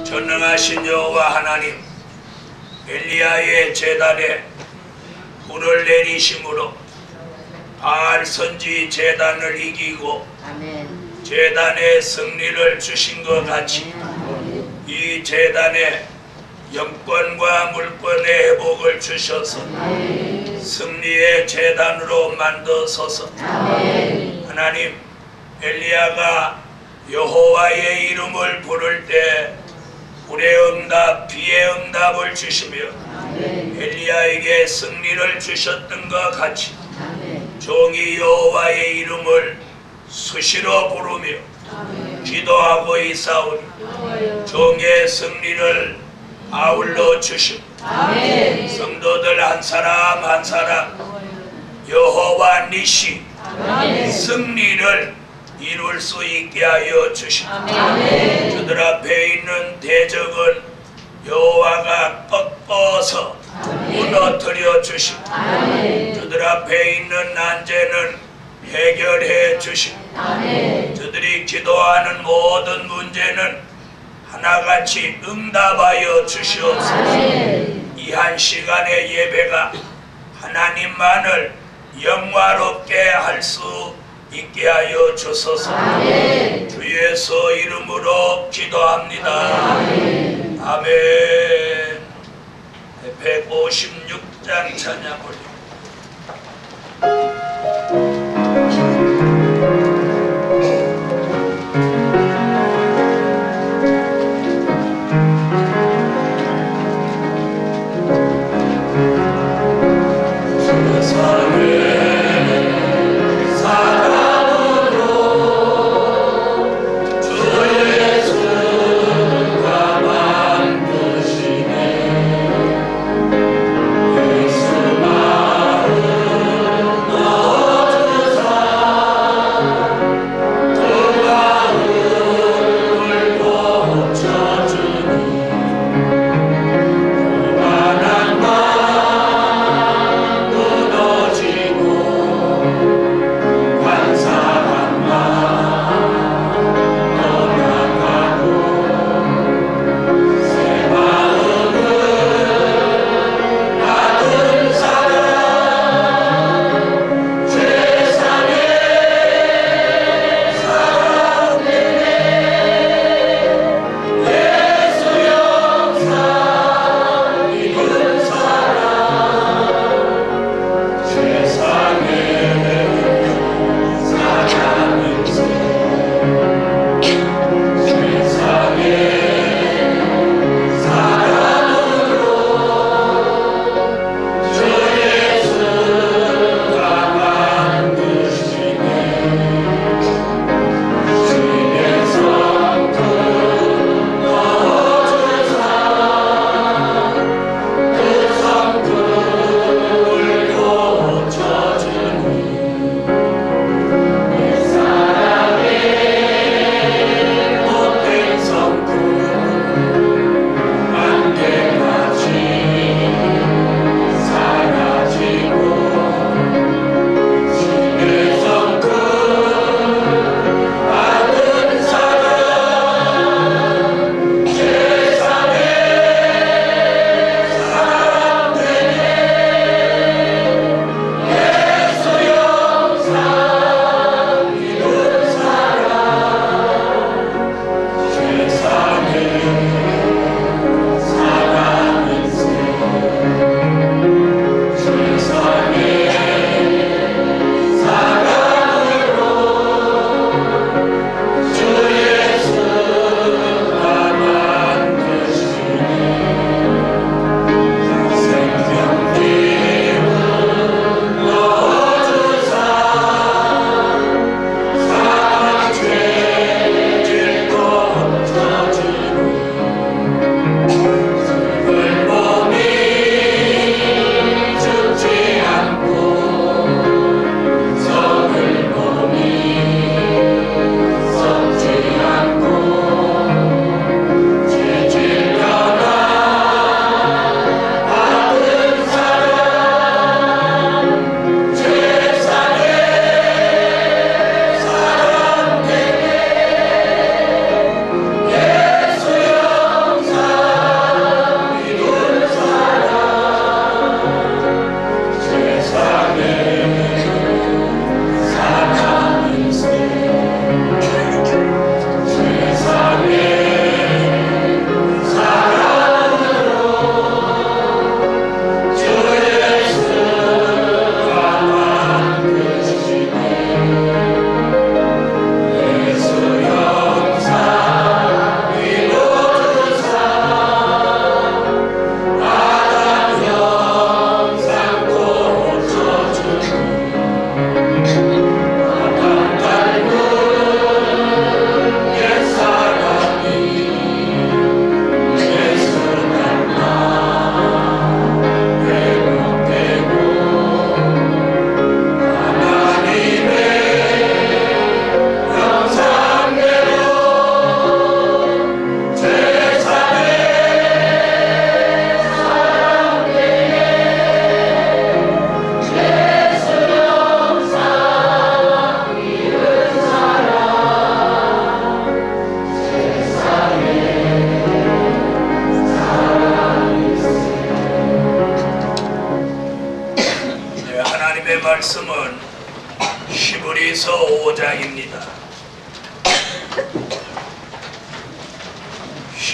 전능하신 여호와 하나님, 엘리야의 제단에 불을 내리심으로 바알 선지 제단을 이기고 제단에 승리를 주신 것 같이 이 제단에 영권과 물권의 회복을 주셔서 승리의 제단으로 만드소서. 하나님, 엘리야가 여호와의 이름을 부를 때 불의 응답, 비의 응답을 주시며 엘리야에게 승리를 주셨던 것 같이 종이 여호와의 이름을 수시로 부르며 기도하고 있사오니 종의 승리를 아울러 주시고 성도들 한 사람 한 사람 여호와 니시 승리를 이룰 수 있게 하여 주시고 저들 앞에 있는 대적은 여호와가 꺾어서 무너뜨려 주시고 저들 앞에 있는 난제는 해결해 주시고 저들이 기도하는 모든 문제는 하나같이 응답하여 주시옵소서. 이 한 시간의 예배가 하나님만을 영화롭게 할 수 있게 하여 주소서. 주 예수 이름으로 기도합니다. 아멘. 156장 찬양 올립니다. 예수 마음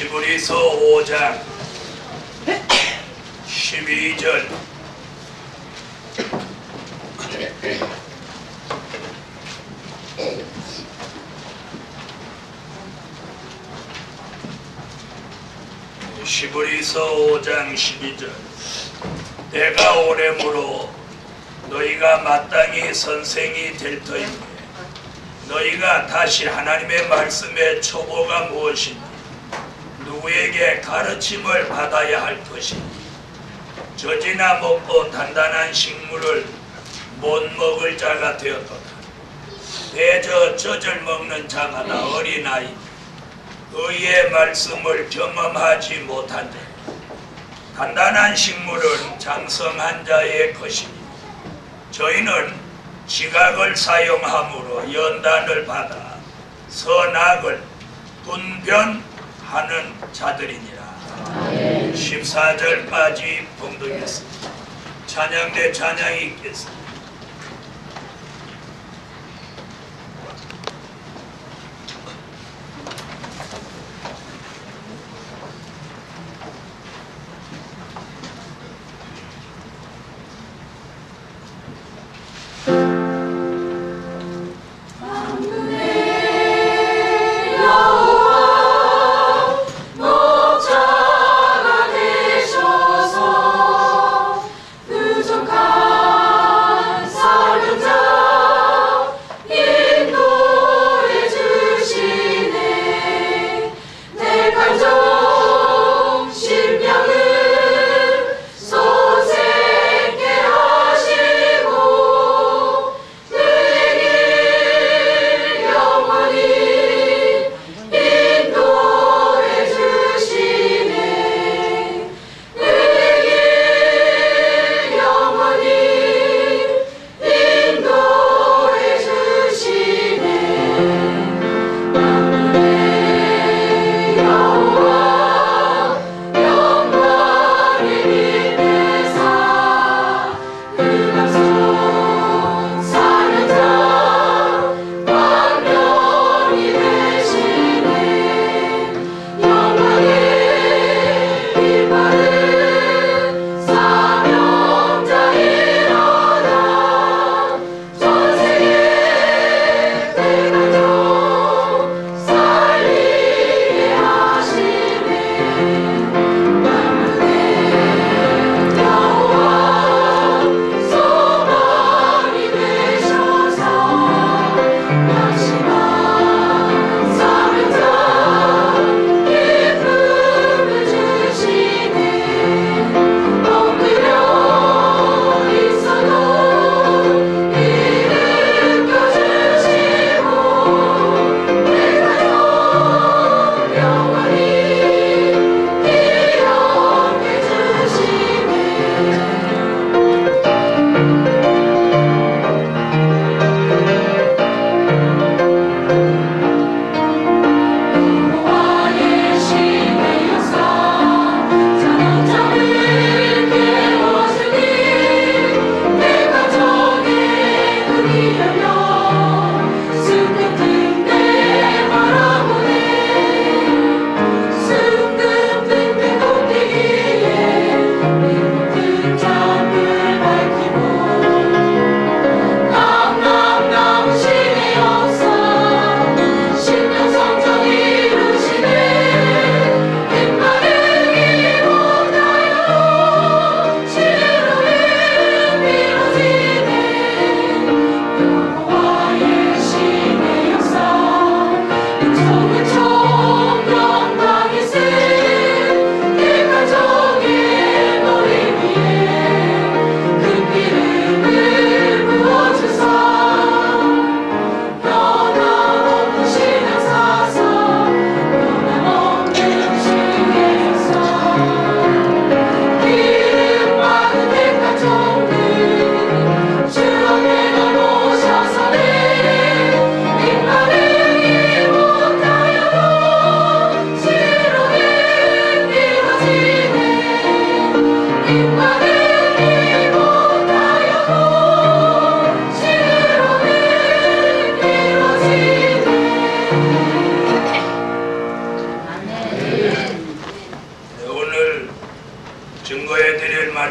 히브리서 5장 12절 히브리서 5장 12절 때가 오래므로 너희가 마땅히 선생이 될 터이니 너희가 다시 하나님의 말씀의 초보가 무엇인지 누구에게 가르침을 받아야 할 것이니 젖이나 먹고 단단한 식물을 못 먹을 자가 되었도다. 대저 젖을 먹는 자마다 어린아이 의의 말씀을 경험하지 못한대. 단단한 식물은 장성한 자의 것이니 저희는 지각을 사용함으로 연단을 받아 선악을 분별하는 자들이니라. 14절까지 봉독했습니다. 찬양대 찬양이 있겠습니다. 목자가 되셔서 부족한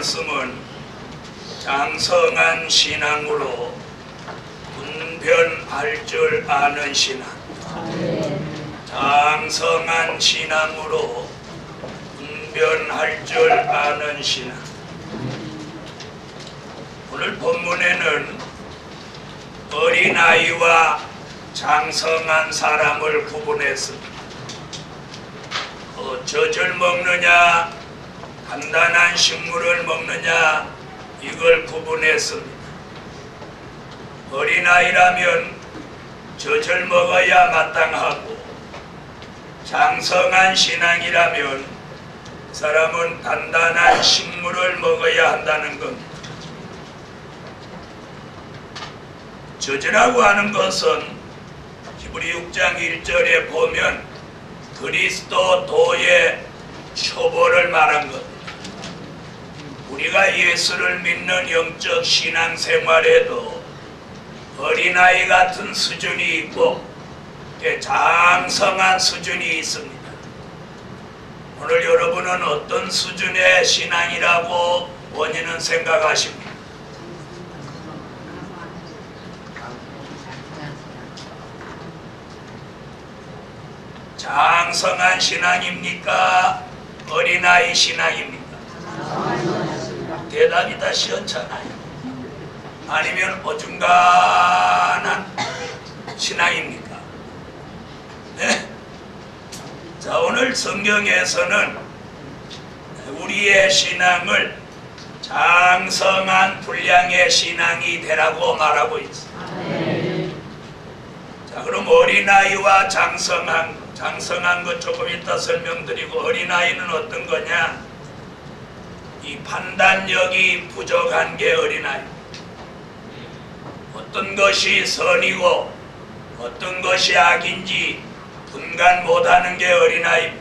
말씀은 장성한 신앙으로 분별할 줄 아는 신앙. 장성한 신앙으로 분별할 줄 아는 신앙. 오늘 본문에는 어린아이와 장성한 사람을 구분했습니다. 젖을 먹느냐 단단한 식물을 먹느냐 이걸 구분했습니다. 어린아이라면 젖을 먹어야 마땅하고 장성한 신앙이라면 사람은 단단한 식물을 먹어야 한다는 겁니다. 젖이라고 하는 것은 히브리 6장 1절에 보면 그리스도 도의 초보를 말한 것. 우리가 예수를 믿는 영적 신앙생활에도 어린아이 같은 수준이 있고 장성한 수준이 있습니다. 오늘 여러분은 어떤 수준의 신앙이라고 본인은 생각하십니까? 장성한 신앙입니까? 어린아이 신앙입니까? 대답이 다 시원찮아요. 아니면 어중간한 신앙입니까? 네? 자, 오늘 성경에서는 우리의 신앙을 장성한 분량의 신앙이 되라고 말하고 있어요. 자, 그럼 어린아이와 장성한 것 조금 이따 설명드리고, 어린아이는 어떤 거냐? 이 판단력이 부족한 게 어린아이. 어떤 것이 선이고 어떤 것이 악인지 분간 못하는 게 어린아이.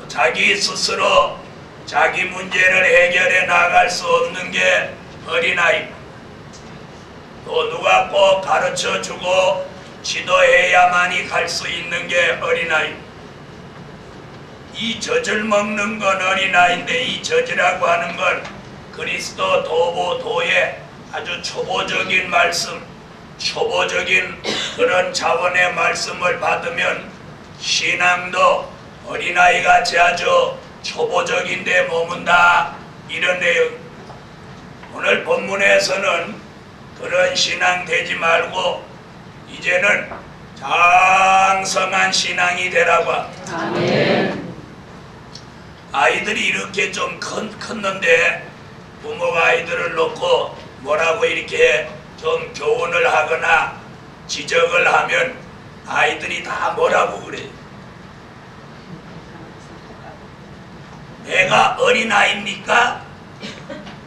자기 스스로 자기 문제를 해결해 나갈 수 없는 게 어린아이. 또 누가 꼭 가르쳐주고 지도해야만이 갈 수 있는 게 어린아이. 이 젖을 먹는 건 어린아이인데, 이 젖이라고 하는 건 그리스도 도의 아주 초보적인 말씀, 초보적인 그런 차원의 말씀을 받으면 신앙도 어린아이같이 아주 초보적인데 머문다, 이런 내용. 오늘 본문에서는 그런 신앙 되지 말고 이제는 장성한 신앙이 되라고 합니다. 아멘. 아이들이 이렇게 좀 컸는데 부모가 아이들을 놓고 뭐라고 이렇게 좀 교훈을 하거나 지적을 하면 아이들이 다 뭐라고 그래요? 내가 어린아이입니까?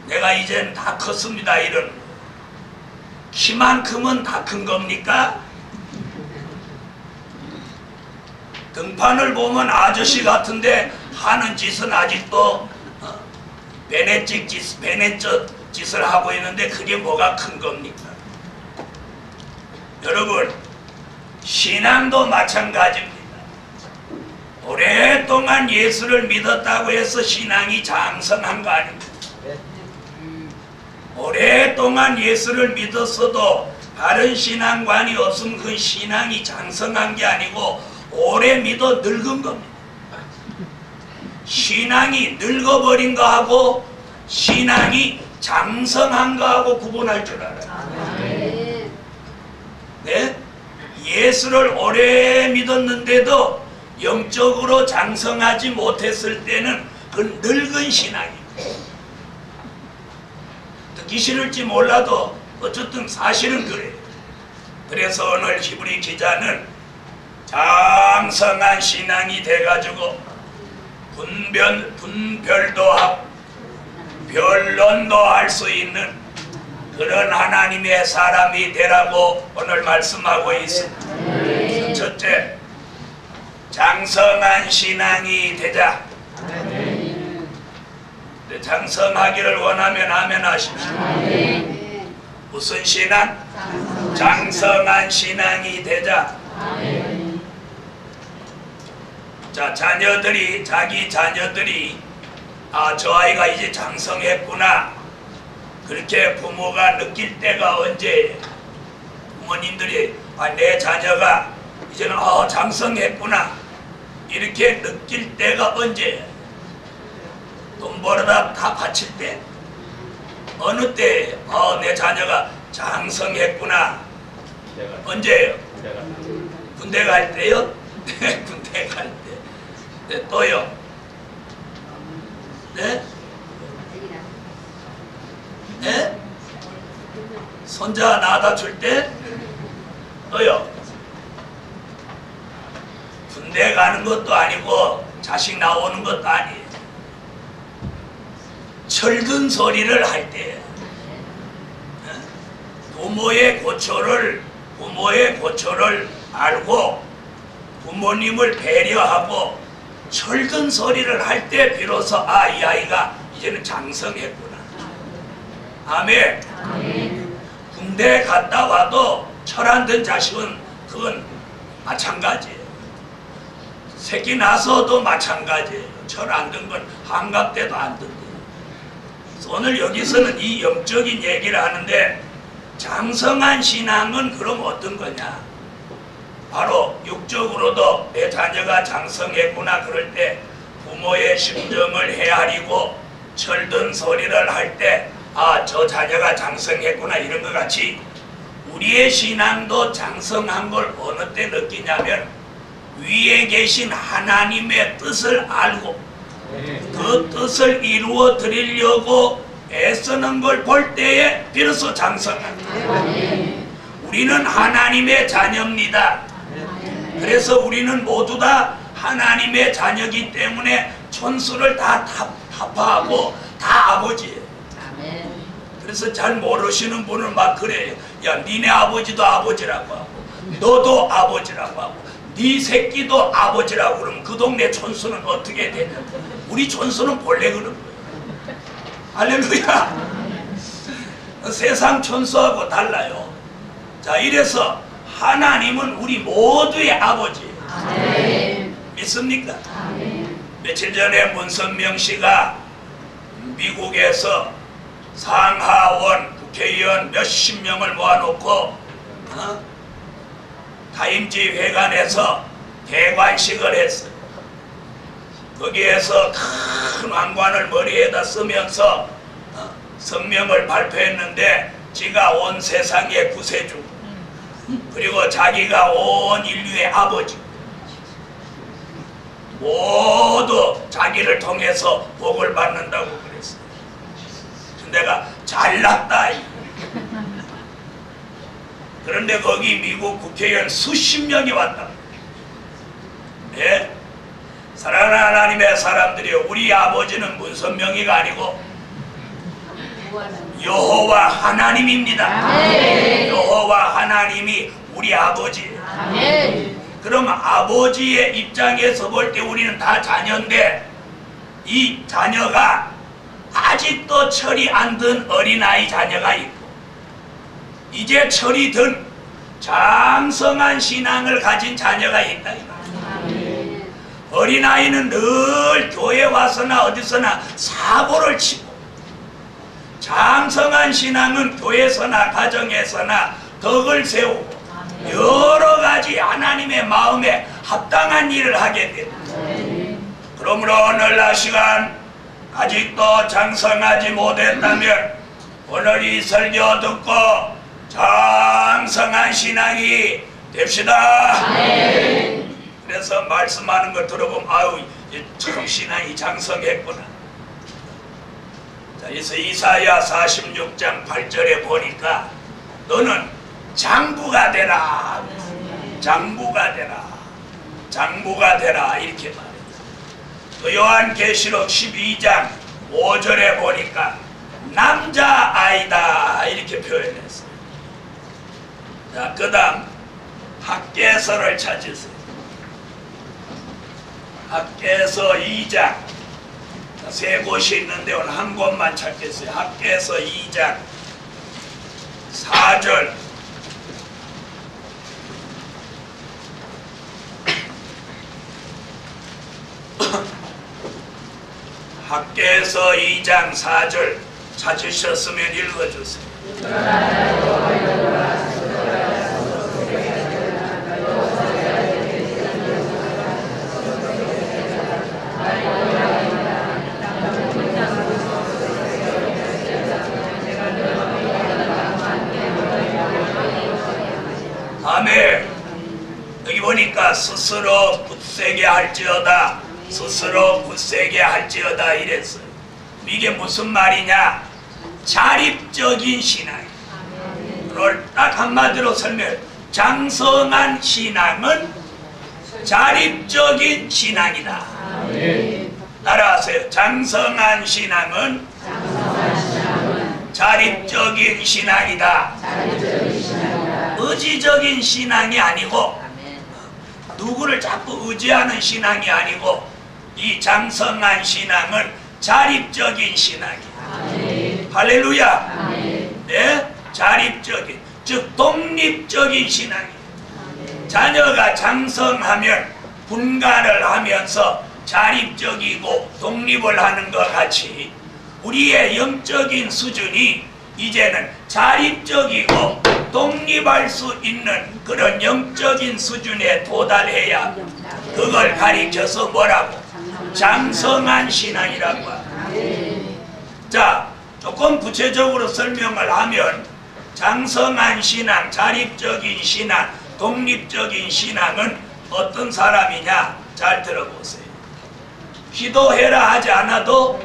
내가 이젠 다 컸습니다, 이런. 키만큼은 다 큰 겁니까? 등판을 보면 아저씨 같은데 하는 짓은 아직도 베네찍 짓을 하고 있는데 그게 뭐가 큰 겁니까? 여러분, 신앙도 마찬가지입니다. 오랫동안 예수를 믿었다고 해서 신앙이 장성한 거 아닙니다. 오랫동안 예수를 믿었어도 바른 신앙관이 없으면 그 신앙이 장성한 게 아니고 오래 믿어 늙은 겁니다. 신앙이 늙어버린 거하고 신앙이 장성한 거하고 구분할 줄 알아요. 네? 예수를 오래 믿었는데도 영적으로 장성하지 못했을 때는 그건 늙은 신앙입니다. 듣기 싫을지 몰라도 어쨌든 사실은 그래요. 그래서 오늘 히브리 기자는 장성한 신앙이 돼가지고 분별도 하고 변론도 할 수 있는 그런 하나님의 사람이 되라고 오늘 말씀하고 있습니다. 첫째, 장성한 신앙이 되자. 장성하기를 원하면 아멘 하십시오. 무슨 신앙? 장성한 신앙이 되자. 자, 자기 자녀들이 아, 저 아이가 이제 장성했구나. 그렇게 부모가 느낄 때가 언제예요? 부모님들이 아, 내 자녀가 이제는 장성했구나 이렇게 느낄 때가 언제예요? 돈 벌어다 다 바칠 때? 어느 때예요? 내 자녀가 장성했구나. 언제예요? 군대 갈 때요? 네, 군대 갈 때. 네, 또요? 네? 네? 손자 낳아다 줄 때? 또요? 군대 가는 것도 아니고 자식 나오는 것도 아니에요. 철든 소리를 할 때 부모의 고초를 알고 부모님을 배려하고 철든 소리를 할 때 비로소 아, 이 아이가 이제는 장성했구나. 아멘. 군대 갔다 와도 철 안 든 자식은 그건 마찬가지예요. 새끼 나서도 마찬가지예요. 철 안 든 건 한갑 때도 안 든대요. 오늘 여기서는 이 영적인 얘기를 하는데 장성한 신앙은 그럼 어떤 거냐? 바로 육적으로도 내 자녀가 장성했구나 그럴 때 부모의 심정을 헤아리고 철든 소리를 할 때 아, 저 자녀가 장성했구나 이런 것 같이 우리의 신앙도 장성한 걸 어느 때 느끼냐면 위에 계신 하나님의 뜻을 알고 그 뜻을 이루어 드리려고 애쓰는 걸 볼 때에 비로소 장성한다. 우리는 하나님의 자녀입니다. 그래서 우리는 모두 다 하나님의 자녀이기 때문에 천수를 다 타파하고 다 아버지예요. 그래서 잘 모르시는 분은 막 그래요. 야, 니네 아버지도 아버지라고 하고 너도 아버지라고 하고 네 새끼도 아버지라고 그러면 그 동네 촌수는 어떻게 되냐? 우리 촌수는 본래 그런 거예요. 할렐루야. 세상 촌수하고 달라요. 자, 이래서 하나님은 우리 모두의 아버지예요. 믿습니까? 며칠 전에 문선명 씨가 미국에서 상하원 국회의원 몇십 명을 모아놓고 타임지 회관에서 대관식을 했어요. 거기에서 큰 왕관을 머리에다 쓰면서 성명을 발표했는데 지가 온 세상의 구세주 그리고 자기가 온 인류의 아버지 모두 자기를 통해서 복을 받는다고 그랬어요. 내가 잘났다. 그런데 거기 미국 국회의원 수십 명이 왔다. 예? 사랑하는 하나님의 사람들이 우리 아버지는 문선명이가 아니고 여호와 하나님입니다. 여호와 하나님이 우리 아버지예요. 그럼 아버지의 입장에서 볼 때 우리는 다 자녀인데 이 자녀가 아직도 철이 안 든 어린아이 자녀가 있고 이제 철이 든 장성한 신앙을 가진 자녀가 있다. 어린아이는 늘 교회 와서나 어디서나 사고를 치고 장성한 신앙은 교회에서나 가정에서나 덕을 세우고 여러 가지 하나님의 마음에 합당한 일을 하게 됩니다. 그러므로 오늘 날 시간 아직도 장성하지 못했다면 오늘 이 설교 듣고 장성한 신앙이 됩시다. 그래서 말씀하는 걸 들어보면 아유 참 신앙이 장성했구나. 자, 그래서 이사야 46장 8절에 보니까 너는 장부가 되라. 장부가 되라. 장부가 되라 이렇게 말해요. 또 요한계시록 12장 5절에 보니까 남자아이다 이렇게 표현했어요. 자, 그 다음 학개서를 찾으세요. 학개서 2장 세 곳이 있는데 오늘 한 곳만 찾겠어요. 학개서 2장 4절 학개서 2장 4절 찾으셨으면 읽어주세요. 아멘. 여기 보니까 스스로 굳세게 할지어다, 스스로 굳세게 할지어다 이랬어요. 이게 무슨 말이냐? 자립적인 신앙. 그걸 딱 한마디로 설명해. 장성한 신앙은 자립적인 신앙이다. 따라하세요. 장성한 신앙은 자립적인 신앙이다. 의지적인 신앙이 아니고, 누구를 자꾸 의지하는 신앙이 아니고, 이 장성한 신앙은 자립적인 신앙이야. 할렐루야. 네? 자립적인, 즉 독립적인 신앙이야. 자녀가 장성하면 분간을 하면서 자립적이고 독립을 하는 것 같이 우리의 영적인 수준이 이제는 자립적이고 독립할 수 있는 그런 영적인 수준에 도달해야 그걸 가리켜서 뭐라고? 장성한 신앙이라고 합니다. 자, 조금 구체적으로 설명을 하면 장성한 신앙, 자립적인 신앙, 독립적인 신앙은 어떤 사람이냐? 잘 들어보세요. 기도해라 하지 않아도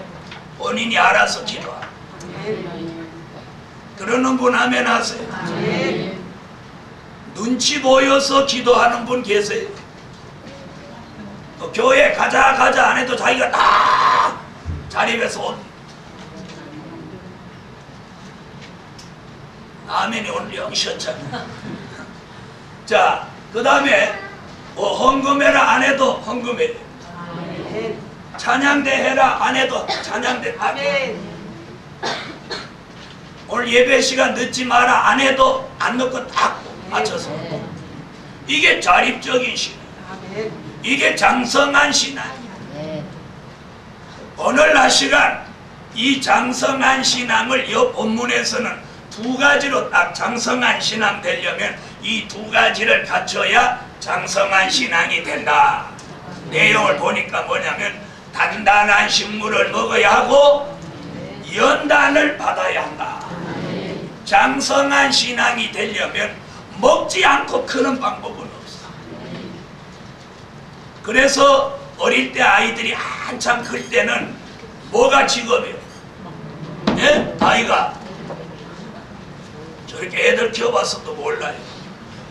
본인이 알아서 기도하라. 그러는 분 하면 하세요. 눈치 보여서 기도하는 분 계세요. 또 교회 가자 안 해도 자기가 다 자립해서 온. 아멘이 오늘 영시였잖아. 자, 그 다음에 뭐 헌금해라 안 해도 헌금해. 찬양대 해라 안 해도 찬양대. 아멘. 오늘 예배 시간 늦지 마라 안 해도 안 늦고 딱 맞춰서. 이게 자립적인 신앙. 이게 장성한 신앙이야. 오늘날 시간 이 장성한 신앙을 이 본문에서는 두 가지로 딱 장성한 신앙 되려면 이 두 가지를 갖춰야 장성한 신앙이 된다. 내용을 보니까 뭐냐면 단단한 식물을 먹어야 하고 연단을 받아야 한다. 장성한 신앙이 되려면 먹지 않고 크는 방법은 없어. 그래서 어릴 때 아이들이 한참 클 때는 뭐가 직업이에요? 예? 아이가 저렇게 애들 키워봤어도 몰라요.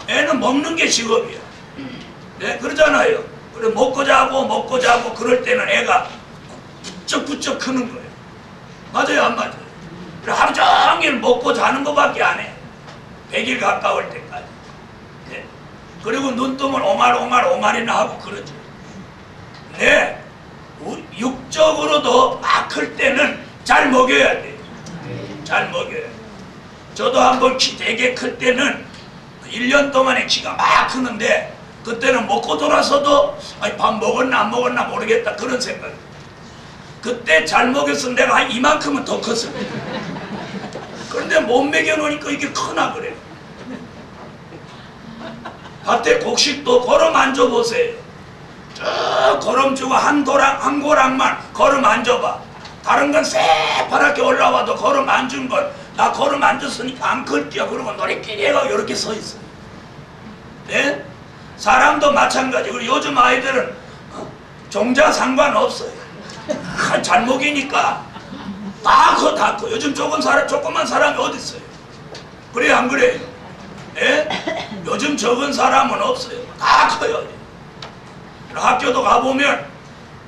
애는 먹는 게 직업이야. 네? 그러잖아요. 그래 먹고 자고 그럴 때는 애가 부쩍부쩍 크는 거예요. 맞아요 안 맞아요? 그래 하루 종일 먹고 자는 것밖에 안 해. 100일 가까울 때까지. 네. 그리고 눈동을 오말이나 하고 그러죠. 네. 육적으로도 막 클 때는 잘 먹여야 돼요. 잘 먹여야 돼요. 저도 한번 키 되게 클 때는 1년 동안에 키가 막 크는데 그때는 먹고 돌아서도 아니, 밥 먹었나 안 먹었나 모르겠다 그런 생각. 그때 잘 먹였으면 내가 한 이만큼은 더 컸을 거야. 그런데 못 먹여놓으니까 이게 크나 그래. 밭에 곡식도 걸음 앉아보세요. 쭉 걸음 주고 한 고랑만 걸음 앉아봐. 다른 건 새파랗게 올라와도 걸음 앉은 건 나 걸음 앉았으니까 안 클게요. 그러고 노래끼리 해가 이렇게 서 있어. 네? 사람도 마찬가지. 그리고 요즘 아이들은 종자 상관없어요. 잘 먹이니까 다 커. 요즘 조그만 사람이 어디 있어요? 그래요 안 그래요? 예? 요즘 적은 사람은 없어요. 다 커요. 학교도 가보면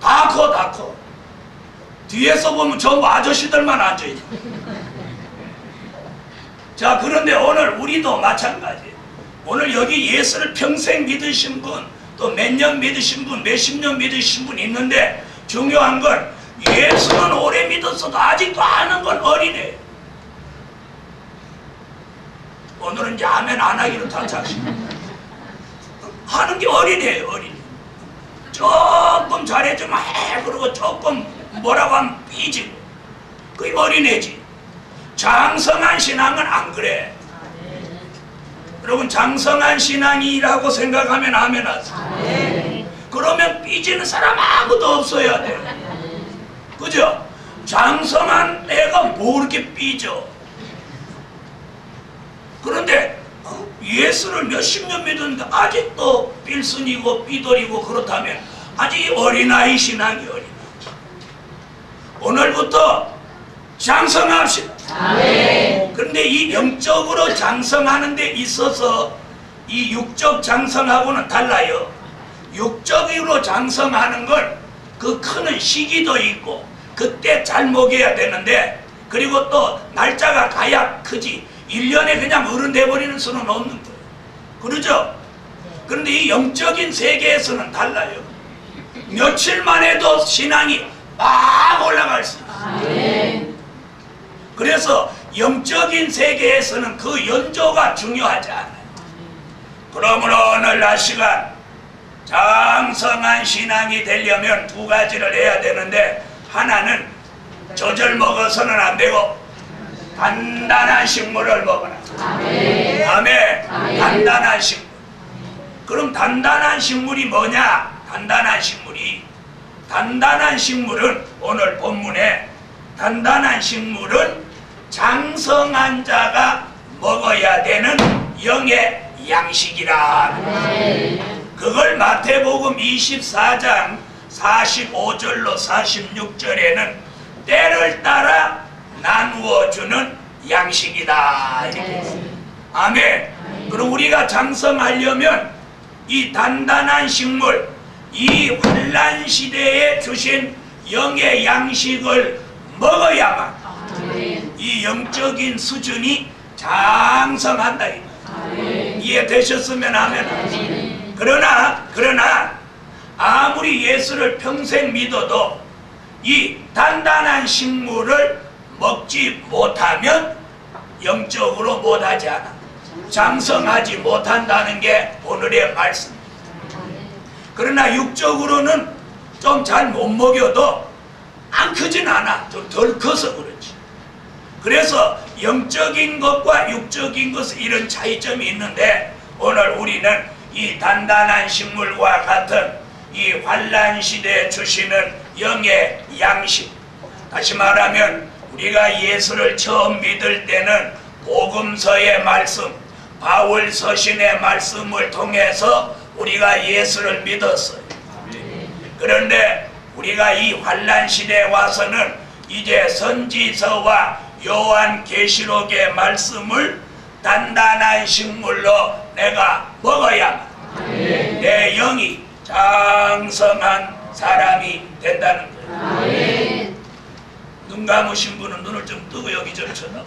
다 커. 뒤에서 보면 전부 아저씨들만 앉아있어. 자, 그런데 오늘 우리도 마찬가지예요. 오늘 여기 예수를 평생 믿으신 분, 또 몇 년 믿으신 분, 몇십 년 믿으신 분 있는데 중요한 건 예수는 오래 믿었어도 아직도 아는 건 어린애. 오늘은 이제 아멘 안 하기로 다 자식. 하는 게 어린애예요, 어린애. 조금 조금 잘해주면 그러고 조금 뭐라고 하면 삐지고 그게 어린애지. 장성한 신앙은 안 그래. 여러분 장성한 신앙이라고 생각하면 아멘 하세요. 그러면 삐지는 사람 아무도 없어야 돼. 그죠? 장성한 애가 뭐 그렇게 삐져? 그런데 예수를 몇십 년 믿었는데 아직도 빌순이고 삐돌이고 그렇다면 아직 어린아이 신앙이 어린아이. 오늘부터 장성합시다. 그런데 이 영적으로 장성하는 데 있어서 이 육적 장성하고는 달라요. 육적으로 장성하는 건 그 크는 시기도 있고 그때 잘 먹여야 되는데 그리고 또 날짜가 가야 크지 1년에 그냥 어른 돼버리는 수는 없는 거예요. 그러죠? 그런데 이 영적인 세계에서는 달라요. 며칠만 해도 신앙이 막 올라갈 수 있어요. 그래서 영적인 세계에서는 그 연조가 중요하지 않아요. 그러므로 오늘 낮 시간 장성한 신앙이 되려면 두 가지를 해야 되는데 하나는 저절 먹어서는 안 되고 단단한 식물을 먹어라. 아멘. 단단한 식물. 그럼 단단한 식물이 뭐냐? 단단한 식물은 오늘 본문에 단단한 식물은 장성한 자가 먹어야 되는 영의 양식이라. 그걸 마태복음 24장 45절로 46절에는 때를 따라 나누어 주는 양식이다 이렇게 했어요. 아멘. 그럼 우리가 장성하려면 이 단단한 식물, 이 환난 시대에 주신 영의 양식을 먹어야만 이 영적인 수준이 장성한다. 이해되셨으면 아멘. 그러나 아무리 예수를 평생 믿어도 이 단단한 식물을 먹지 못하면 영적으로 못하지 않아. 장성하지 못한다는 게 오늘의 말씀. 그러나 육적으로는 좀 잘 못 먹여도 안 크진 않아. 좀 덜 커서 그렇지. 그래서 영적인 것과 육적인 것은 이런 차이점이 있는데 오늘 우리는 이 단단한 식물과 같은 이 환난 시대에 주시는 영의 양식. 다시 말하면 우리가 예수를 처음 믿을 때는 복음서의 말씀, 바울 서신의 말씀을 통해서 우리가 예수를 믿었어요. 그런데 우리가 이 환난 시대에 와서는 이제 선지서와 요한계시록의 말씀을 단단한 식물로 내가 먹어야만 내 영이 장성한 사람이 된다는 거예요. 눈 감으신 분은 눈을 좀 뜨고 여기 좀 쳐다봐.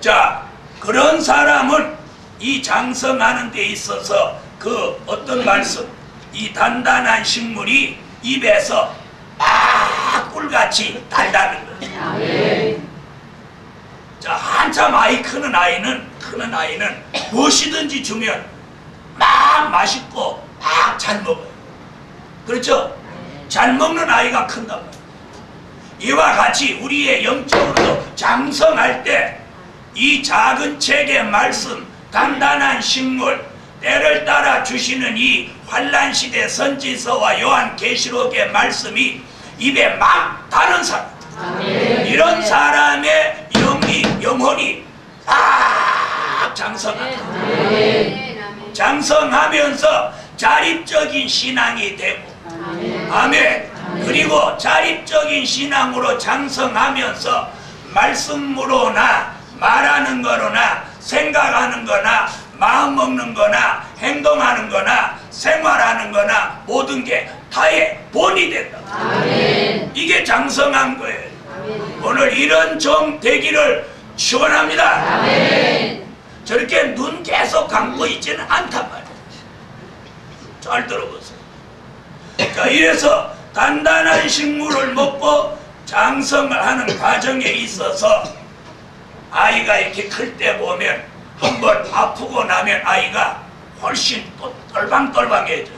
자, 그런 사람은 이 장성하는 데 있어서 그 어떤 말씀, 이 단단한 식물이 입에서 막 꿀같이 달다는 거예요. 자, 한참 크는 아이는 무엇이든지 주면 막 맛있고 막 잘 먹어요. 그렇죠? 잘 먹는 아이가 큰단 말이에요. 이와 같이 우리의 영적으로도 장성할 때 이 작은 책의 말씀, 단단한 식물, 때를 따라 주시는 이 환난시대 선지서와 요한계시록의 말씀이 입에 막 다는 사람, 이런 사람의 영혼이 막 장성하다. 장성하면서 자립적인 신앙이 되고, 아멘. 그리고 자립적인 신앙으로 장성하면서 말씀으로나 말하는 거로나 생각하는 거나 마음 먹는 거나 행동하는 거나 생활하는 거나 모든 게 다의 본이 된다. 이게 장성한 거예요. 오늘 이런 종 되기를 축원합니다. 저렇게 눈 계속 감고 있지는 않단 말이에요. 잘 들어보세요. 자, 이래서 단단한 식물을 먹고 장성을 하는 과정에 있어서 아이가 이렇게 클 때 보면 한번 아프고 나면 아이가 훨씬 또 똘방똘방해져.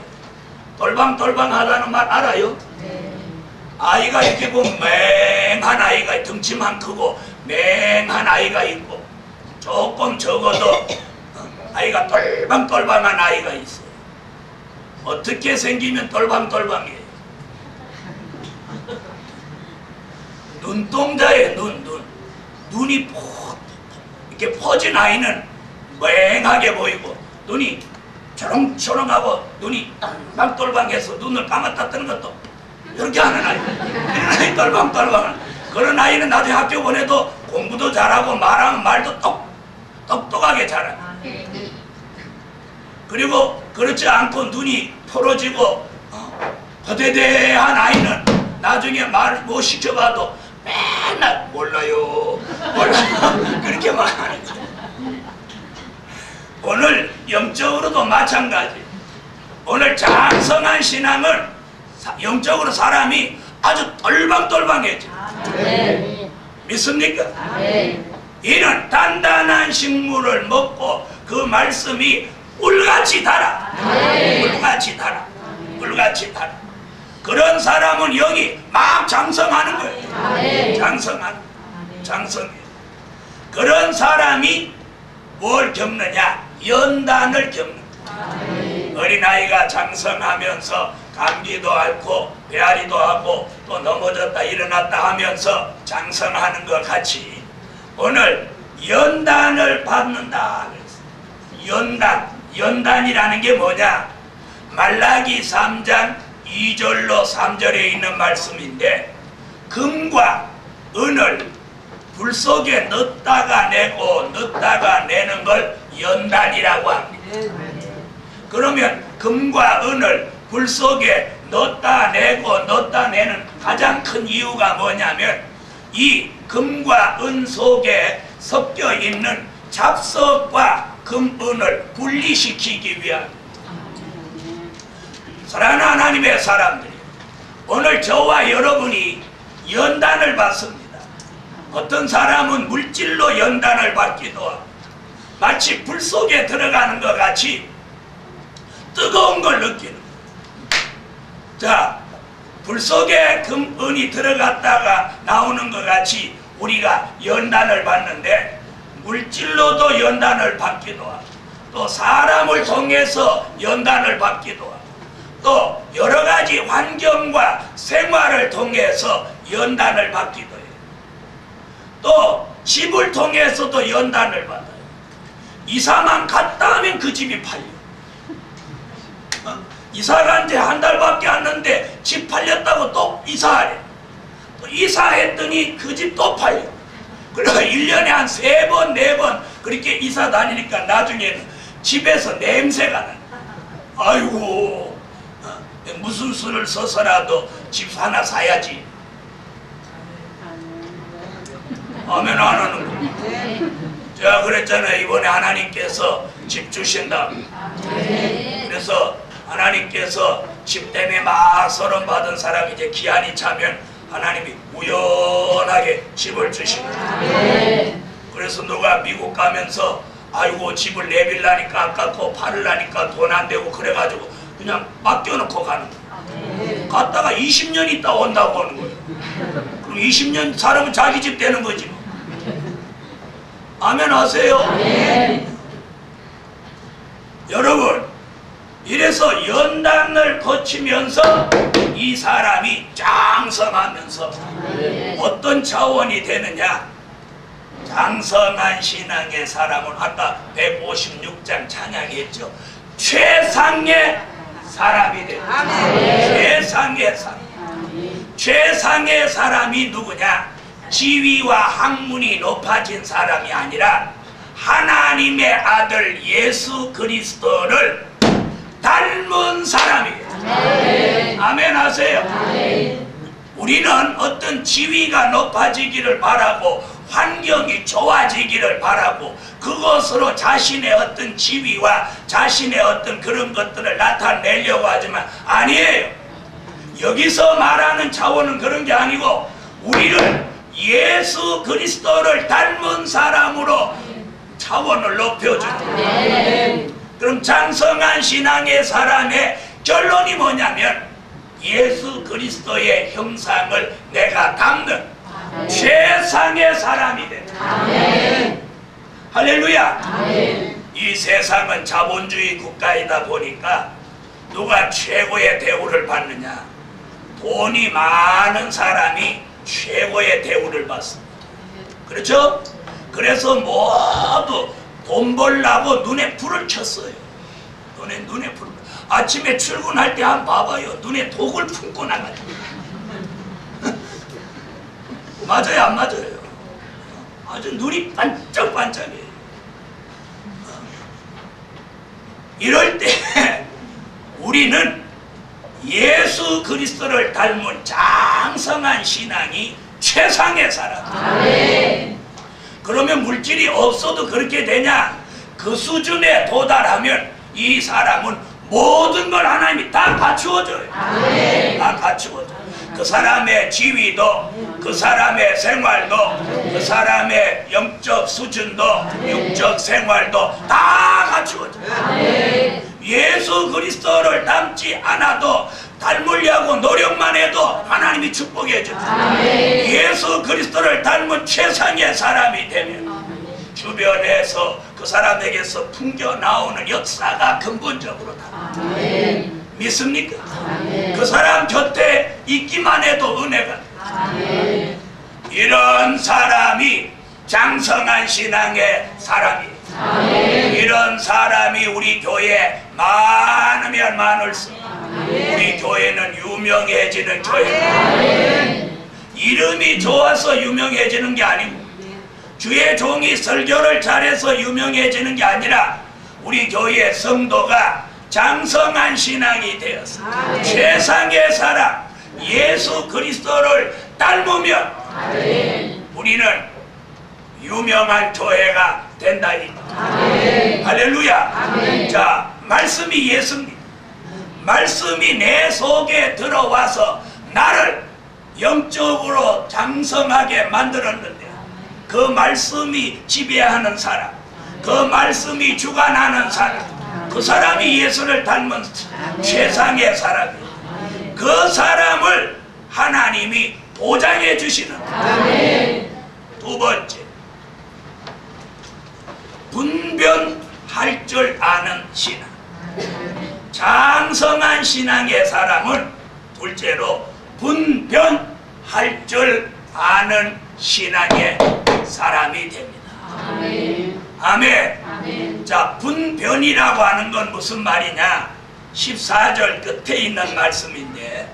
똘방똘방하다는 말 알아요? 아이가 이렇게 보면 맹한 아이가, 덩치만 크고 맹한 아이가 있고, 조금 적어도 아이가 똘방똘방한 아이가 있어요. 어떻게 생기면 똘방똘방해? 눈동자에 눈이 이렇게 퍼진 아이는 맹하게 보이고, 눈이 초롱초롱하고 눈이 똘방똘방해서 눈을 감았다 뜨는 것도 이렇게 하는 아이, 이런 아이 똘방똘방한 그런 아이는 나중에 학교 보내도 공부도 잘하고 말하면 말도 똑똑하게 잘하고, 그리고 그렇지 않고 눈이 풀어지고 허대대한 아이는 나중에 말 못 시켜봐도 맨날 몰라요 그렇게 말하는 거예요. 오늘 영적으로도 마찬가지. 오늘 장성한 신앙은 영적으로 사람이 아주 똘방똘방해져. 믿습니까? 이는 단단한 식물을 먹고 그 말씀이 꿀같이 달아. 꿀같이 달아. 꿀같이 달아. 그런 사람은 여기 막 장성하는 거예요. 장성해. 그런 사람이 뭘 겪느냐? 연단을 겪는 거예요. 어린아이가 장성하면서 감기도 앓고 배앓이도 하고 또 넘어졌다 일어났다 하면서 장성하는 것 같이 오늘 연단을 받는다. 연단이라는 게 뭐냐? 말라기 3장 2절로 3절에 있는 말씀인데, 금과 은을 불 속에 넣다가 내고 넣다가 내는 걸 연단이라고 합니다. 그러면 금과 은을 불 속에 넣다 내고 넣다 내는 가장 큰 이유가 뭐냐면, 이 금과 은 속에 섞여 있는 잡석과 금, 은을 분리시키기 위함. 사랑하는 하나님의 사람들이, 오늘 저와 여러분이 연단을 받습니다. 어떤 사람은 물질로 연단을 받기도 하고, 마치 불 속에 들어가는 것 같이 뜨거운 걸 느끼는 거예요. 자, 불 속에 금, 은이 들어갔다가 나오는 것 같이 우리가 연단을 받는데, 물질로도 연단을 받기도 하고, 또 사람을 통해서 연단을 받기도 하고, 또 여러가지 환경과 생활을 통해서 연단을 받기도 해요. 또 집을 통해서도 연단을 받아요. 이사만 갔다 하면 그 집이 팔려. 이사 간 지 한 달밖에 안 됐는데 집 팔렸다고 또 이사하래. 또 이사했더니 그 집 또 팔려. 그래서 1년에 한 3번, 4번 그렇게 이사 다니니까 나중에는 집에서 냄새가 나. 아이고, 무슨 수를 써서라도 집 하나 사야지. 아멘 안 하는 거. 제가 그랬잖아요. 이번에 하나님께서 집 주신다. 그래서 하나님께서 집 때문에 막 서름 받은 사람이 이제 기한이 차면 하나님이 우연하게 집을 주십니다. 그래서 누가 미국 가면서 아이고 집을 내빌라니까 아깝고 팔으려니까 돈 안 되고 그래가지고 그냥 맡겨놓고 가는 거예요. 갔다가 20년 있다 온다고 하는 거예요. 그럼 20년 사람은 자기 집 되는 거지. 아멘 하세요. 여러분, 이래서 연단을 거치면서 이 사람이 장성하면서 어떤 차원이 되느냐? 장성한 신앙의 사람은 아까 156장 찬양했죠. 최상의 사람이 됩니다. 최상의 사람. 최상의 사람이 누구냐? 지위와 학문이 높아진 사람이 아니라 하나님의 아들 예수 그리스도를 닮은 사람이에요. 아멘 하세요. 우리는 어떤 지위가 높아지기를 바라고 환경이 좋아지기를 바라고 그것으로 자신의 어떤 지위와 자신의 어떤 그런 것들을 나타내려고 하지만 아니에요. 여기서 말하는 차원은 그런 게 아니고 우리를 예수 그리스도를 닮은 사람으로 차원을 높여주는 거예요. 그럼 장성한 신앙의 사람의 결론이 뭐냐면 예수 그리스도의 형상을 내가 담는 최상의 사람이 된다. 아멘. 할렐루야. 아멘. 이 세상은 자본주의 국가이다 보니까 누가 최고의 대우를 받느냐? 돈이 많은 사람이 최고의 대우를 받습니다. 그렇죠? 그래서 모두 돈 벌라고 눈에 불을 켰어요. 눈에 불을. 아침에 출근할 때 한번 봐봐요. 눈에 독을 품고 나가죠. 맞아요, 안 맞아요? 아주 눈이 반짝반짝해요. 이럴 때 우리는 예수 그리스도를 닮은 장성한 신앙이 최상의 사람. 아멘. 그러면 물질이 없어도 그렇게 되냐? 그 수준에 도달하면 이 사람은 모든 걸 하나님이 다 갖추어줘요. 아멘. 다 갖추어줘요. 그 사람의 지위도, 그 사람의 생활도, 그 사람의 영적 수준도, 육적 생활도 다 갖추어줘요. 아멘. 예수 그리스도를 닮지 않아도 닮으려고 노력만 해도 하나님이 축복해 줍니다. 아멘. 예수 그리스도를 닮은 최상의 사람이 되면 주변에서 그 사람에게서 풍겨 나오는 역사가 근본적으로 다. 아멘. 믿습니까? 아멘. 그 사람 곁에 있기만 해도 은혜가. 아멘. 이런 사람이 장성한 신앙의 사람이에요. 아멘. 이런 사람이 우리 교회에 많으면 많을수록 우리 교회는 유명해지는 교회입니다. 이름이 좋아서 유명해지는 게 아니고 주의 종이 설교를 잘해서 유명해지는 게 아니라 우리 교회 성도가 장성한 신앙이 되어서 최상의 사람 예수 그리스도를 닮으면 우리는 유명한 교회가 된다. 할렐루야. 자, 말씀이 예수입니다. 말씀이 내 속에 들어와서 나를 영적으로 장성하게 만들었는데 그 말씀이 지배하는 사람, 그 말씀이 주관하는 사람, 그 사람이 예수를 닮은 최상의 사람이에요. 그 사람을 하나님이 보장해 주시는 거예요. 두 번째, 분별할 줄 아는 신앙. 장성한 신앙의 사람은 둘째로 분별할 줄 아는 신앙의 사람이 됩니다. 아멘. 아멘. 자, 분변이라고 하는 건 무슨 말이냐? 14절 끝에 있는 말씀인데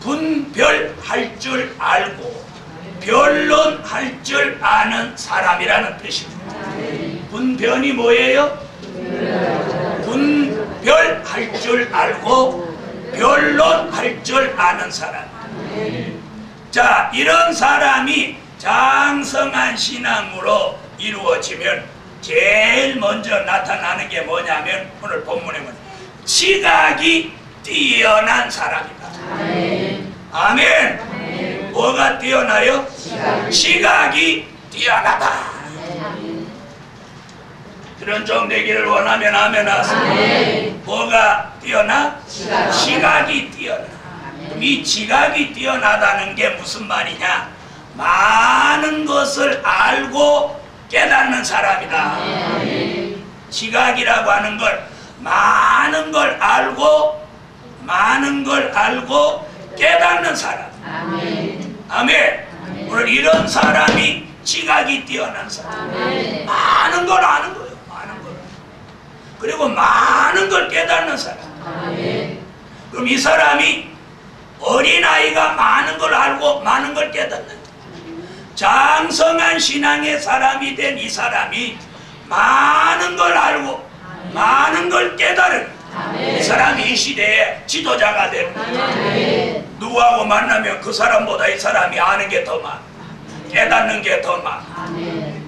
분별할 줄 알고 변론할 줄 아는 사람이라는 뜻입니다. 분변이 뭐예요? 분별할 줄 알고 변론할 줄 아는 사람. 자, 이런 사람이 장성한 신앙으로 이루어지면 제일 먼저 나타나는 게 뭐냐면 오늘 본문에 보면 지각이 뛰어난 사람이다. 아멘. 뭐가 뛰어나요? 지각이 뛰어나다. 그런 종 되기를 원하면 아멘 하세요. 뭐가 뛰어나? 지각이 뛰어나. 그럼 이 지각이 뛰어나다는 게 무슨 말이냐? 많은 것을 알고 깨닫는 사람이다. 지각이라고 하는 걸 많은 걸 알고 깨닫는 사람. 아멘. 오늘 이런 사람이 지각이 뛰어난 사람. 많은 걸 아는 거예요. 많은 걸. 그리고 많은 걸 깨닫는 사람. 그럼 이 사람이 어린아이가 많은 걸 알고 많은 걸 깨닫는 장성한 신앙의 사람이 된 이 사람이 많은 걸 알고 많은 걸 깨달은 이 사람이 이 시대의 지도자가 됩니다. 누구하고 만나면 그 사람보다 이 사람이 아는 게 더 많아. 깨닫는 게 더 많아.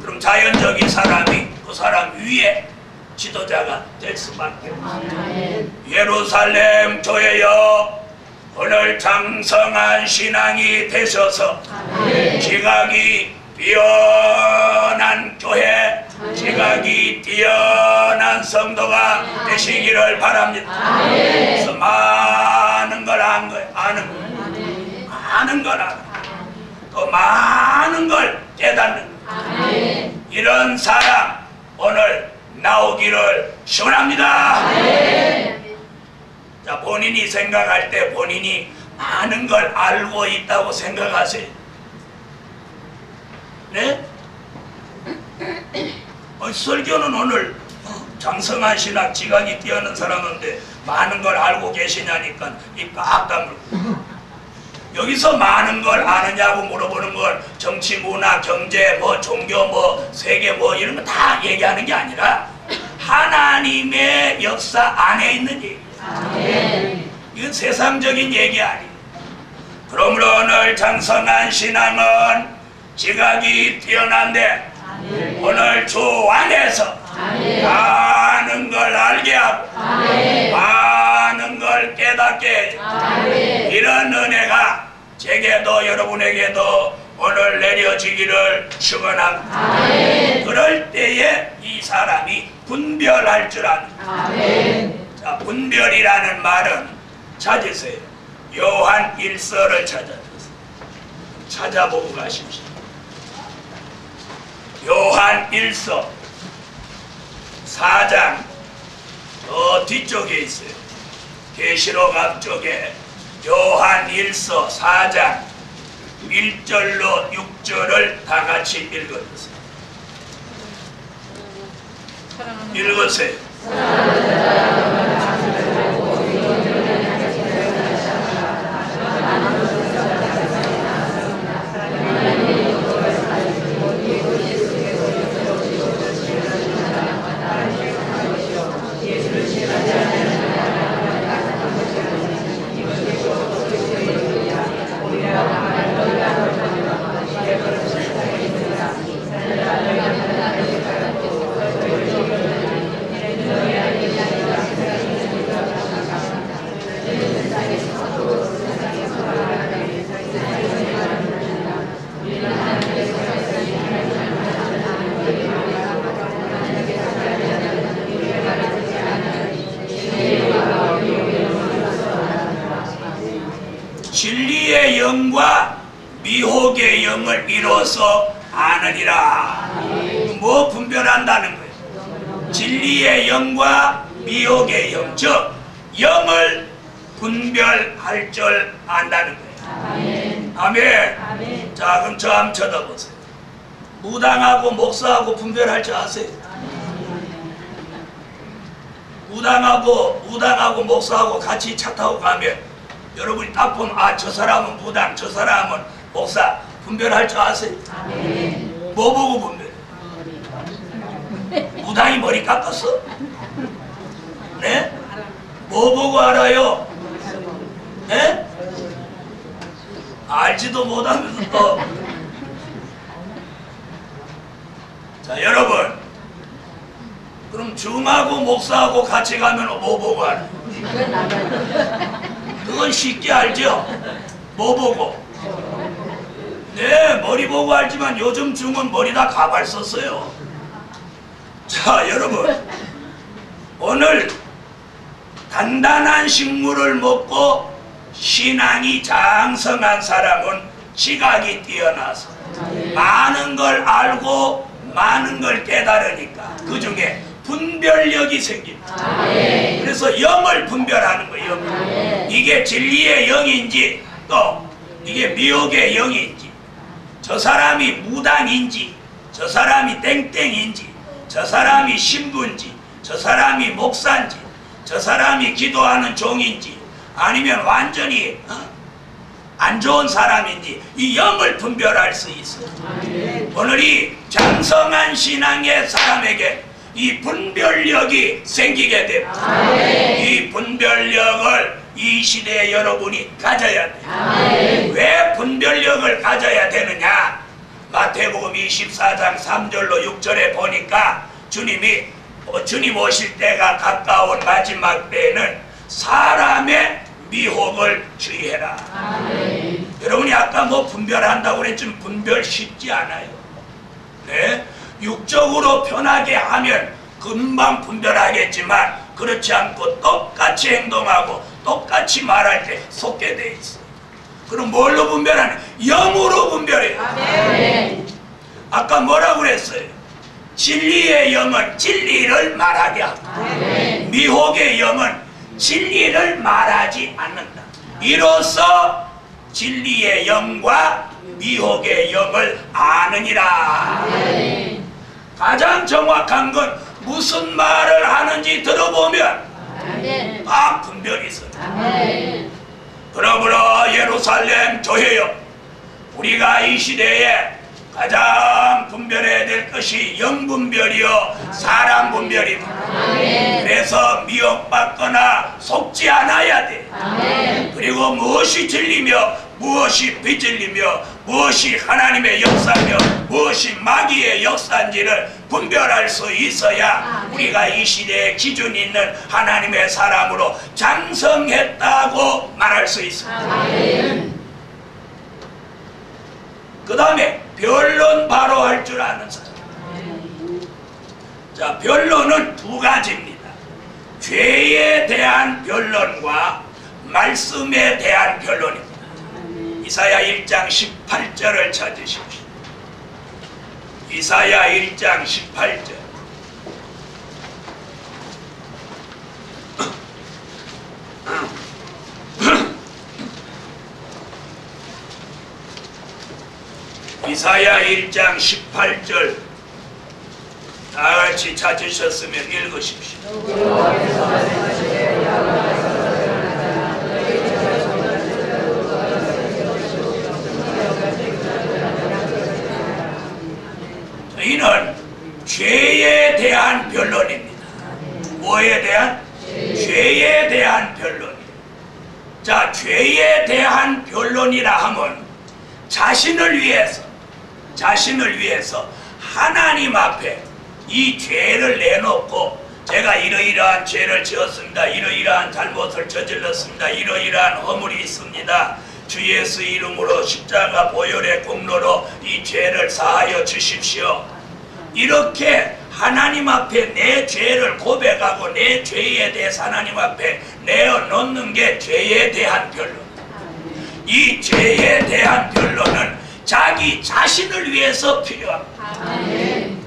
그럼 자연적인 사람이 그 사람 위에 지도자가 될 수밖에 없어요. 예루살렘 교회여, 오늘 장성한 신앙이 되셔서 지각이 뛰어난 교회, 지각이 뛰어난 성도가 되시기를 바랍니다. 그래서 많은 걸 아는 거예요. 많은 걸 알아. 또 많은 걸 깨닫는 거예요. 이런 사람 오늘 나오기를 축원합니다. 자, 본인이 생각할 때 본인이 많은 걸 알고 있다고 생각하세요. 네? 설교는 오늘 장성한 신학 지각이 뛰어난 사람인데 많은 걸 알고 계시냐니까 입 꽉 다물고. 여기서 많은 걸 아느냐고 물어보는 건 정치, 문화, 경제, 뭐 종교, 뭐 세계 뭐 이런 거 다 얘기하는 게 아니라 하나님의 역사 안에 있는 얘기예요. 이건 세상적인 얘기 아니에요. 그러므로 오늘 장성한 신앙은 지각이 뛰어난데 오늘 주 안에서 많은 걸 알게 하고 많은 걸 깨닫게 해줘. 이런 은혜가 제게도 여러분에게도 오늘 내려지기를 축원합니다. 그럴 때에 이 사람이 분별할 줄 아는 거예요. 자, 분별이라는 말은 찾으세요. 요한 1서를 찾아보고 가십시오. 요한 1서 4장 저 뒤쪽에 있어요. 계시록 앞쪽에 요한 1서 4장 1절로 6절을 다 같이 읽어주세요. 읽으세요. 진리의 영과 미혹의 영을 이뤄서 아느니라. 뭐 분별한다는 거예요? 진리의 영과 미혹의 영, 즉 영을 분별할 줄 안다는 거예요. 아멘. 자, 그럼 저 한번 쳐다보세요. 무당하고 목사하고 분별할 줄 아세요? 무당하고 목사하고 같이 차 타고 가면 여러분이 딱 보면 아, 저 사람은 무당, 저 사람은 목사 분별할 줄 아세요? 뭐 보고 분별해? 무당이 머리 깎았어? 네? 뭐 보고 알아요? 네? 알지도 못하면서 또. 자, 여러분, 그럼 중하고 목사하고 같이 가면 뭐 보고 알아요? 그건 쉽게 알죠? 뭐 보고? 네, 머리 보고 알지만 요즘 중은 머리 다 가발 썼어요. 자, 여러분, 오늘 단단한 식물을 먹고 신앙이 장성한 사람은 지각이 뛰어나서 많은 걸 알고 많은 걸 깨달으니까 그 중에 분별력이 생깁니다. 그래서 영을 분별하는 거예요. 영. 이게 진리의 영인지 또 이게 미혹의 영인지, 저 사람이 무당인지, 저 사람이 땡땡인지, 저 사람이 신부인지, 저 사람이 목사인지, 저 사람이 기도하는 종인지, 아니면 완전히 안 좋은 사람인지 이 영을 분별할 수 있어요. 오늘 이 장성한 신앙의 사람에게 이 분별력이 생기게 됩니다. 이 분별력을 이 시대에 여러분이 가져야 돼요. 왜 분별력을 가져야 되느냐? 마태복음 24장 3절로 6절에 보니까 주님 오실 때가 가까운 마지막 때에는 사람의 미혹을 주의해라. 여러분이 아까 뭐 분별한다고 그랬지만 분별 쉽지 않아요. 네? 육적으로 편하게 하면 금방 분별하겠지만 그렇지 않고 똑같이 행동하고 똑같이 말할 때 속게 돼 있어. 그럼 뭘로 분별하냐? 영으로 분별해요. 아멘. 아까 뭐라고 그랬어요? 진리의 영은 진리를 말하게 하고 아멘. 미혹의 영은 진리를 말하지 않는다. 이로써 진리의 영과 미혹의 영을 아느니라. 아멘. 가장 정확한 건 무슨 말을 하는지 들어보면 아멘. 딱 분별이 있어요. 아멘. 그러므로 예루살렘 교회여, 우리가 이 시대에 가장 분별해야 될 것이 영분별이요 사람 분별이다. 아멘. 그래서 미혹받거나 속지 않아야 돼. 아멘. 그리고 무엇이 진리며 무엇이 비진리며 무엇이 하나님의 역사며 무엇이 마귀의 역사인지를 분별할 수 있어야 우리가 이 시대에 기준 있는 하나님의 사람으로 장성했다고 말할 수 있습니다. 아멘. 그 다음에 변론 바로 할 줄 아는 사람. 자, 변론은 두 가지입니다. 죄에 대한 변론과 말씀에 대한 변론입니다. 이사야 1장 18절을 찾으십시오. 이사야 1장 18절. 이사야 1장 18절 다같이 찾으셨으면 읽으십시오. 저희는 죄에 대한 변론입니다. 뭐에 대한? 죄에 대한 변론이에요. 자, 죄에 대한 변론이라 하면 자신을 위해서 하나님 앞에 이 죄를 내놓고 제가 이러이러한 죄를 지었습니다. 이러이러한 잘못을 저질렀습니다. 이러이러한 허물이 있습니다. 주 예수 이름으로 십자가 보혈의 공로로 이 죄를 사하여 주십시오. 이렇게 하나님 앞에 내 죄를 고백하고 내 죄에 대해서 하나님 앞에 내어놓는 게 죄에 대한 변론. 이 죄에 대한 변론은 자기 자신을 위해서 필요합니다. 아멘.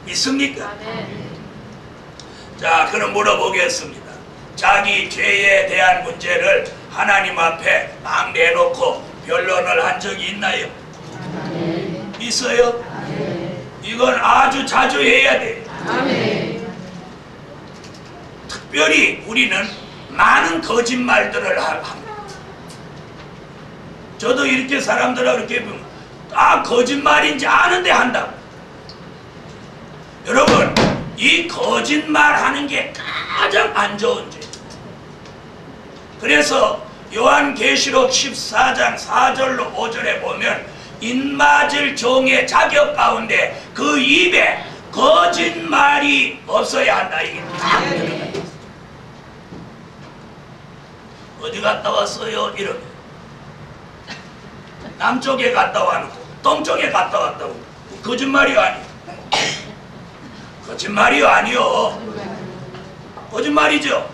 있습니까? 아멘. 자, 그럼 물어보겠습니다. 자기 죄에 대한 문제를 하나님 앞에 막 내놓고 변론을 한 적이 있나요? 아멘. 있어요? 아멘. 이건 아주 자주 해야 돼요. 아멘. 특별히 우리는 많은 거짓말들을 합니다. 저도 이렇게 사람들하고 이렇게 보면 다 거짓말인지 아는데 한다고. 여러분, 이 거짓말 하는 게 가장 안 좋은 죄. 그래서 요한계시록 14장 4절로 5절에 보면 인맞을 종의 자격 가운데 그 입에 거짓말이 없어야 한다. 이게 딱 들어가 있어. 어디 갔다 왔어요? 이러면 남쪽에 갔다 와놓고 동쪽에 갔다 왔다고. 거짓말이 아니요. 거짓말이요 아니요. 거짓말이죠.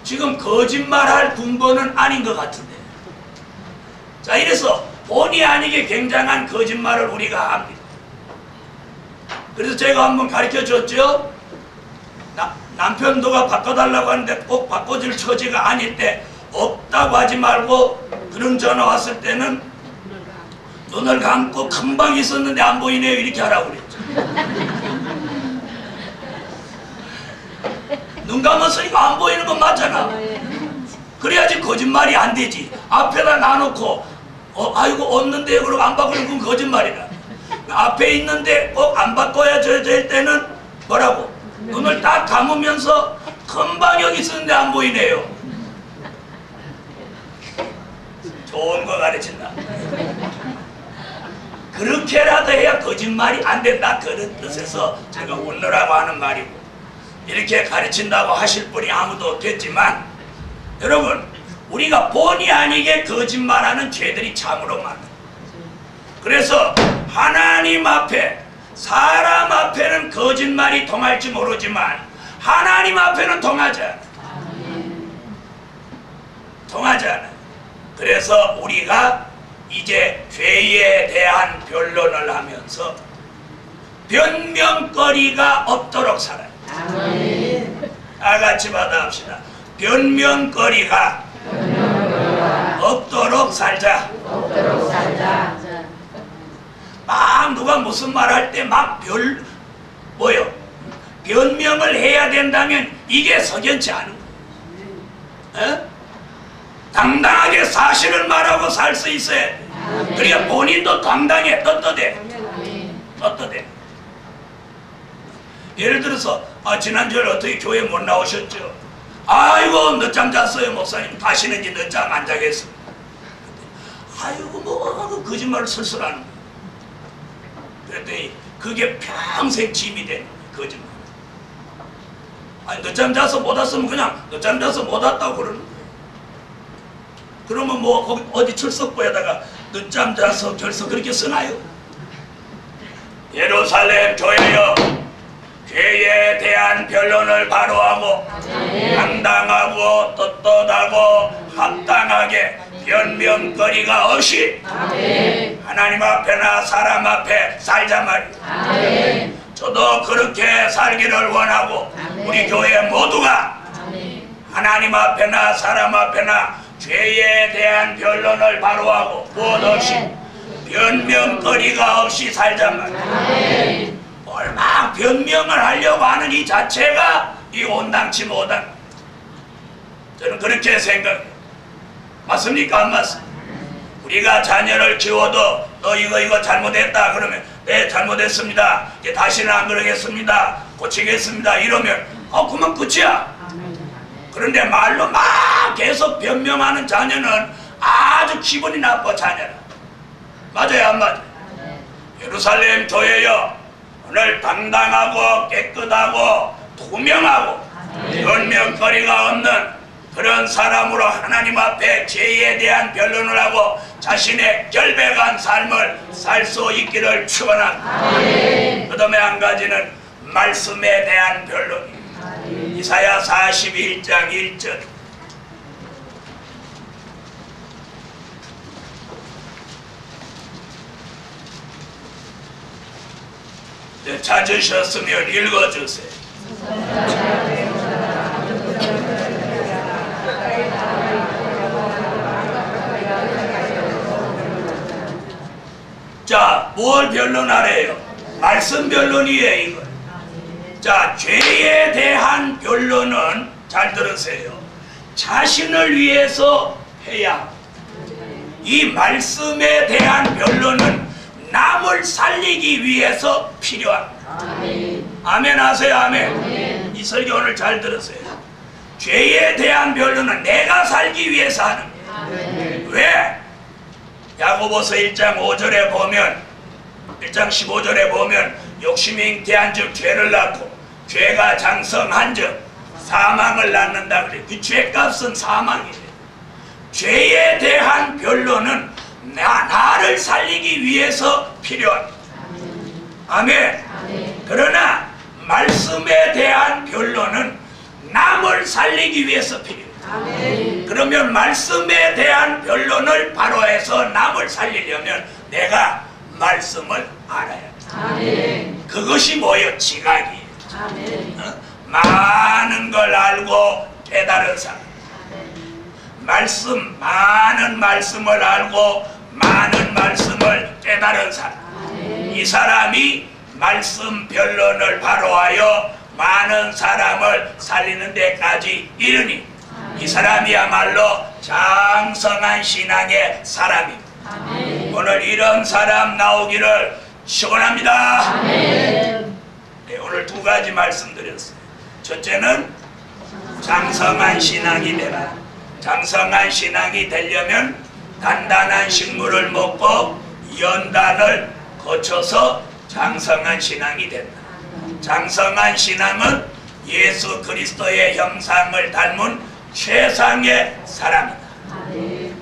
지금 거짓말할 분번은 아닌 것 같은데. 자, 이래서 본의 아니게 굉장한 거짓말을 우리가 합니다. 그래서 제가 한번 가르쳐 줬죠. 남편 누가 바꿔달라고 하는데 꼭 바꿔줄 처지가 아닐 때 없다고 하지 말고 그런 전화 왔을 때는 눈을 감고 금방 있었는데 안 보이네요 이렇게 하라고 그랬죠. 눈 감아서 이거 안 보이는 건 맞잖아. 그래야지 거짓말이 안 되지. 앞에다 놔놓고 아이고 없는데 그러고 안 바꾸는 건 거짓말이다. 앞에 있는데 꼭 안 바꿔야 될 때는 뭐라고? 눈을 딱 감으면서 금방 여기 있었는데 안 보이네요. 좋은 거 가르친다. 그렇게라도 해야 거짓말이 안 된다. 그런 뜻에서 제가 웃느라고 하는 말이고, 이렇게 가르친다고 하실 분이 아무도 없겠지만, 여러분, 우리가 본의 아니게 거짓말하는 죄들이 참으로 많아요. 그래서 하나님 앞에 사람 앞에는 거짓말이 통할지 모르지만 하나님 앞에는 통하지 않아. 통하지 않아. 그래서 우리가 이제 죄에 대한 변론을 하면서 변명거리가 없도록 살아요. 다 같이 받아합시다. 변명거리가 없도록 살자. 막 누가 무슨 말 할 때 막 변명을 해야 된다면 이게 석연치 않은 거예요. 당당하게 사실을 말하고 살 수 있어야 돼. 그러니까 본인도 당당해. 떳떳해. 예를 들어서 지난주에 어떻게 교회 못 나오셨죠? 아이고 늦잠 잤어요 목사님. 다시는 이제 늦잠 안 자겠습니다. 아이고 뭐 거짓말을 슬슬하는 거예요. 그랬더니 그게 평생 짐이 되는 거예요. 거짓말. 아니 늦잠 자서 못 왔으면 그냥 늦잠 자서 못 왔다고 그러는 거예요. 그러면 뭐 거기 어디 출석부에다가 늦잠 자서 결석 그렇게 쓰나요? 예루살렘 교회여, 죄에 대한 변론을 바로하고 당당하고 떳떳하고 합당하게 변명거리가 없이 하나님 앞에나 사람 앞에 살자 말이에요. 저도 그렇게 살기를 원하고 우리 교회 모두가 하나님 앞에나 사람 앞에나 죄에 대한 변론을 바로하고 무엇 없이 변명거리가 없이 살자 말이에요. 얼마나 변명을 하려고 하는 이 자체가 이 온당치 못한, 저는 그렇게 생각해요. 맞습니까? 안 맞습니까? 우리가 자녀를 키워도 너 이거 잘못했다 그러면 네 잘못했습니다, 이제 다시는 안 그러겠습니다, 고치겠습니다 이러면 그만 끝이야. 그런데 말로 막 계속 변명하는 자녀는 아주 기분이 나빠. 자녀는 맞아요 안 맞아요? 예루살렘 교회여, 오늘 당당하고 깨끗하고 투명하고 변명거리가 없는 그런 사람으로 하나님 앞에 죄에 대한 변론을 하고 자신의 결백한 삶을 살 수 있기를 축원합니다. 그 다음에 한 가지는 말씀에 대한 변론입니다. 이사야 41장 1절. 찾으셨으면 읽어주세요. 자, 뭘 변론하래요? 말씀 변론이에요, 이거. 자, 죄에 대한 변론은 잘 들으세요. 자신을 위해서 해야. 이 말씀에 대한 변론은 남을 살리기 위해서 필요합니다. 아멘 하세요. 아멘. 이 설교 오늘 잘 들으세요. 죄에 대한 변론은 내가 살기 위해서 하는 거예요. 왜? 야고보서 1장 5절에 보면, 1장 15절에 보면 욕심이 잉태한즉 죄를 낳고 죄가 장성한즉 사망을 낳는다 그래요. 그 죄값은 사망이에요. 죄에 대한 변론은 나를 살리기 위해서 필요합니다. 아멘. 그러나 말씀에 대한 변론은 남을 살리기 위해서 필요해요. 그러면 말씀에 대한 변론을 바로 해서 남을 살리려면 내가 말씀을 알아야 돼. 그것이 뭐예요? 지각이에요. 많은 걸 알고 깨달은 사람, 많은 말씀을 알고 많은 말씀을 깨달은 사람, 이 사람이 말씀 변론을 바로하여 많은 사람을 살리는 데까지 이르니 이 사람이야말로 장성한 신앙의 사람입니다. 오늘 이런 사람 나오기를 축원합니다. 네, 오늘 두 가지 말씀드렸어요. 첫째는 장성한 신앙이 되라. 장성한 신앙이 되려면 단단한 식물을 먹고 연단을 거쳐서 장성한 신앙이 된다. 장성한 신앙은 예수 그리스도의 형상을 닮은 최상의 사람이다.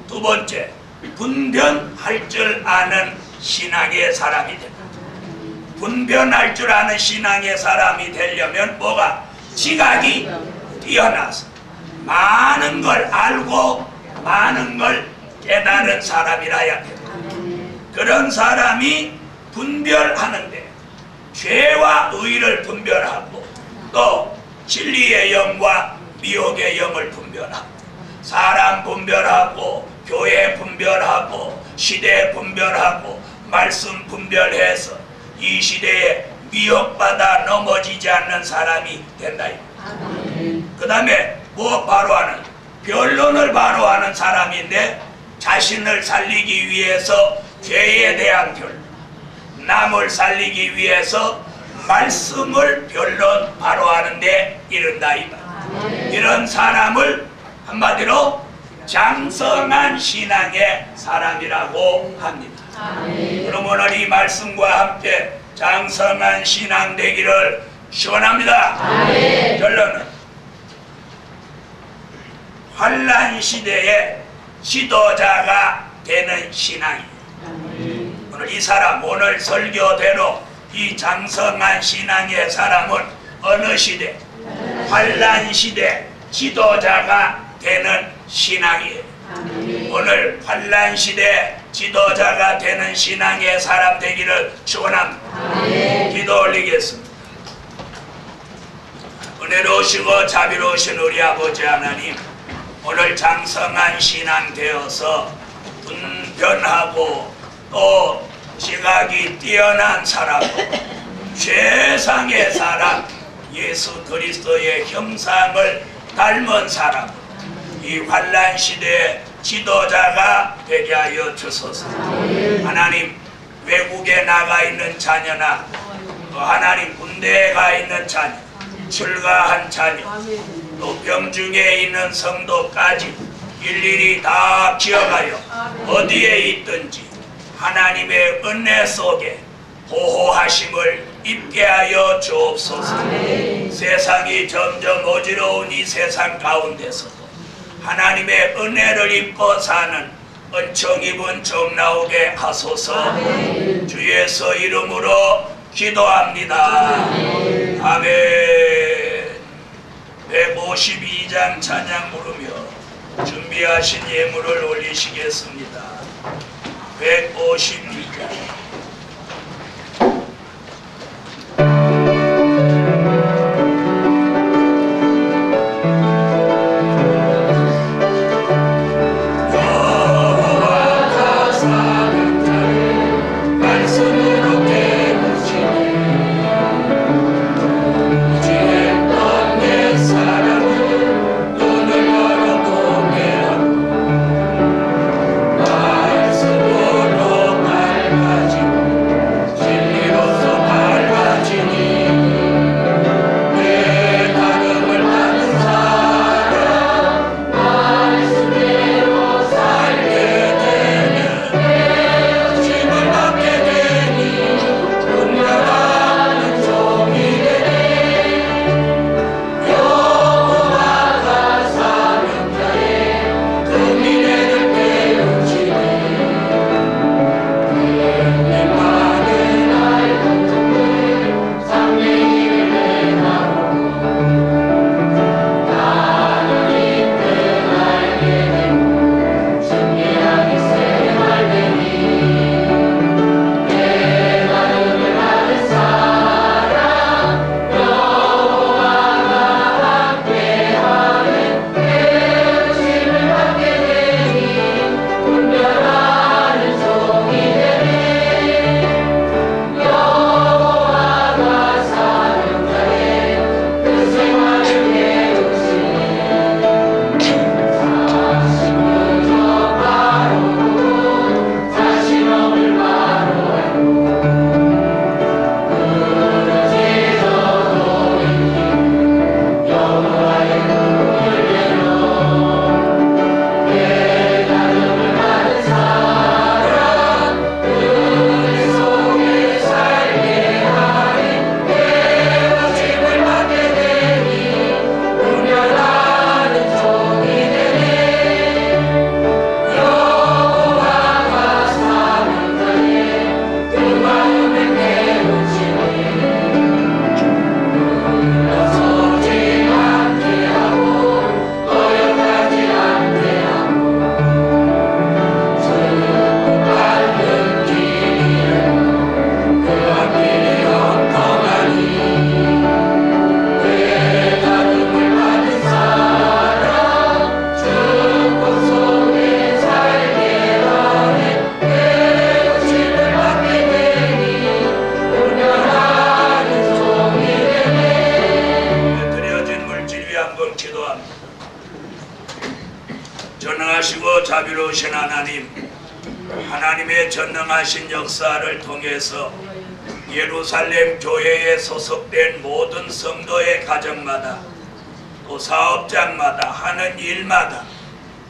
두 번째, 분별할 줄 아는 신앙의 사람이 된다. 분별할 줄 아는 신앙의 사람이 되려면 뭐가? 지각이 뛰어나서 많은 걸 알고 많은 걸 깨달은 사람이라야 된다. 그런 사람이 분별하는데 죄와 의를 분별하고 또 진리의 영과 미혹의 영을 분별하고 사람 분별하고 교회 분별하고 시대 분별하고 말씀 분별해서 이 시대에 미혹받아 넘어지지 않는 사람이 된다. 그 다음에 뭐 바로 하는? 변론을 바로 하는 사람인데 자신을 살리기 위해서 죄에 대한 변론, 남을 살리기 위해서 말씀을 변론 바로 하는데 이른다 이 말. 이런 사람을 한마디로 장성한 신앙의 사람이라고 합니다. 그럼 오늘 이 말씀과 함께 장성한 신앙 되기를 축원합니다. 결론은 환난 시대에 지도자가 되는 신앙이에요. 오늘 이 사람, 오늘 설교대로 이 장성한 신앙의 사람은 어느 시대? 환난 시대 지도자가 되는 신앙이에요. 오늘 환난 시대 지도자가 되는 신앙의 사람 되기를 축원합니다. 기도 올리겠습니다. 은혜로우시고 자비로우신 우리 아버지 하나님, 오늘 장성한 신앙 되어서 분별하고 또 지각이 뛰어난 사람, 최상의 사람, 예수 그리스도의 형상을 닮은 사람, 이 환난 시대의 지도자가 되게 하여 주소서. 하나님, 외국에 나가 있는 자녀나 또 하나님 군대에 가 있는 자녀, 출가한 자녀, 또 병중에 있는 성도까지 일일이 다 기억하여 어디에 있든지 하나님의 은혜 속에 보호하심을 입게 하여 주옵소서. 세상이 점점 어지러운 이 세상 가운데서도 하나님의 은혜를 입고 사는 은총 입은 종 나오게 하소서. 주 예수 이름으로 기도합니다. 아멘. 152장 찬양 부르며 준비하신 예물을 올리시겠습니다. 152장. 전능하시고 자비로우신 하나님, 하나님의 전능하신 역사를 통해서 예루살렘 교회에 소속된 모든 성도의 가정마다 또 사업장마다 하는 일마다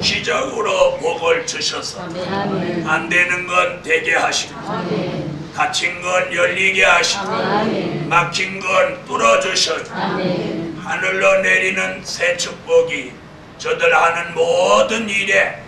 기적으로 복을 주셔서 아멘. 안 되는 건 되게 하시고 아멘. 닫힌 건 열리게 하시고 아멘. 막힌 건 뚫어주셔서 아멘. 하늘로 내리는 새 축복이 저들 하는 모든 일에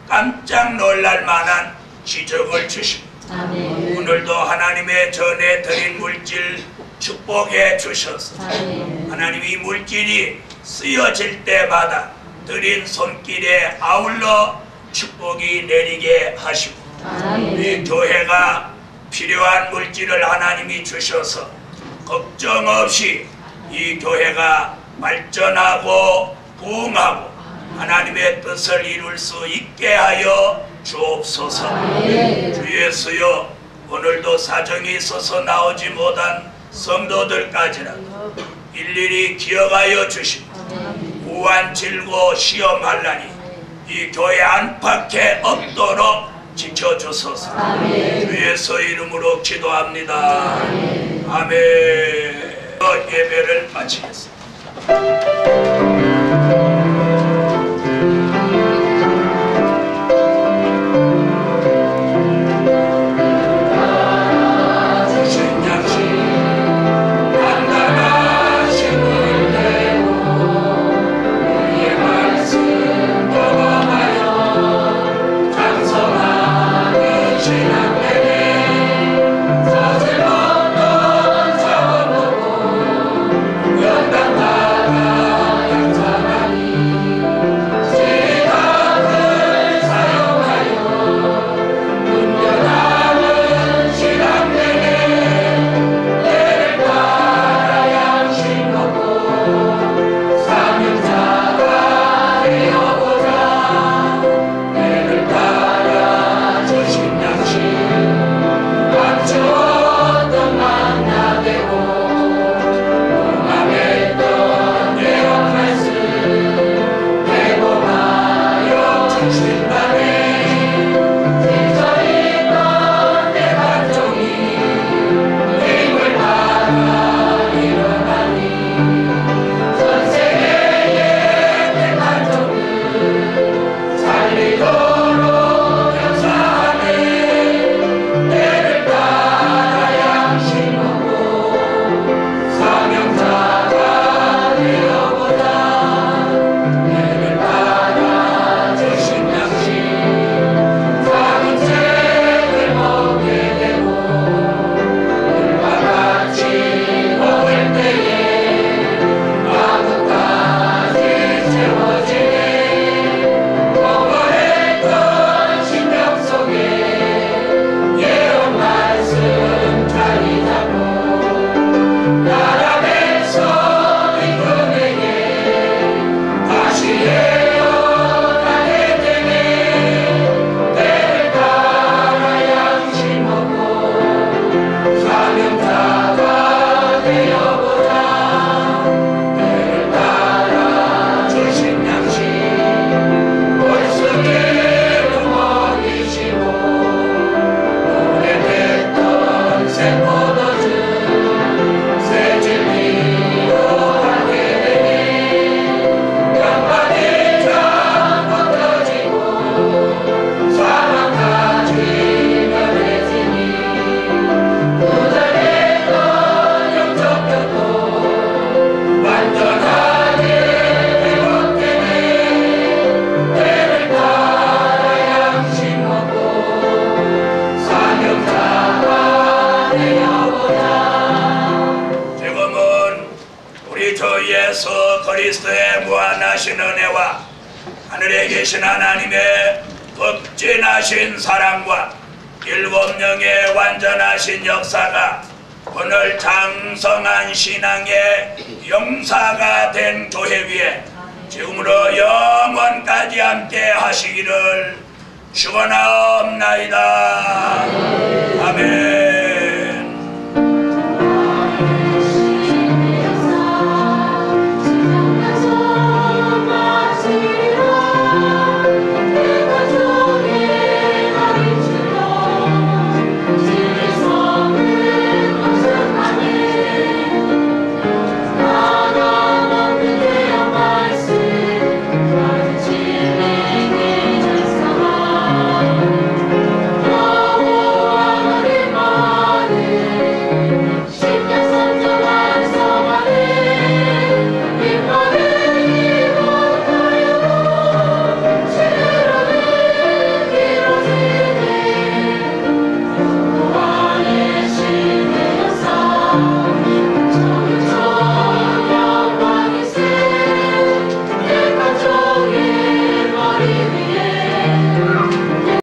깜짝 놀랄 만한 기적을 주시고 아멘. 오늘도 하나님의 전에 드린 물질 축복해 주셔서 아멘. 하나님이 물질이 쓰여질 때마다 드린 손길에 아울러 축복이 내리게 하시고 우리 아멘. 교회가 필요한 물질을 하나님이 주셔서 걱정 없이 이 교회가 발전하고 부흥하고 하나님의 뜻을 이룰 수 있게 하여 주옵소서. 아멘. 주 예수여, 오늘도 사정이 있어서 나오지 못한 성도들까지라도 일일이 기억하여 주시고 우한 질고 시험하려니 이 교회 안팎에 없도록 지켜주소서. 아멘. 주 예수 이름으로 기도합니다. 아멘. 예배를 마치겠습니다. 그리스도의 무한하신 은혜와 하늘에 계신 하나님의 극진하신 사랑과 일곱 영의 완전하신 역사가 오늘 장성한 신앙의 용사가 된 교회 위에 지금으로 영원까지 함께 하시기를 축원하옵나이다. 아멘.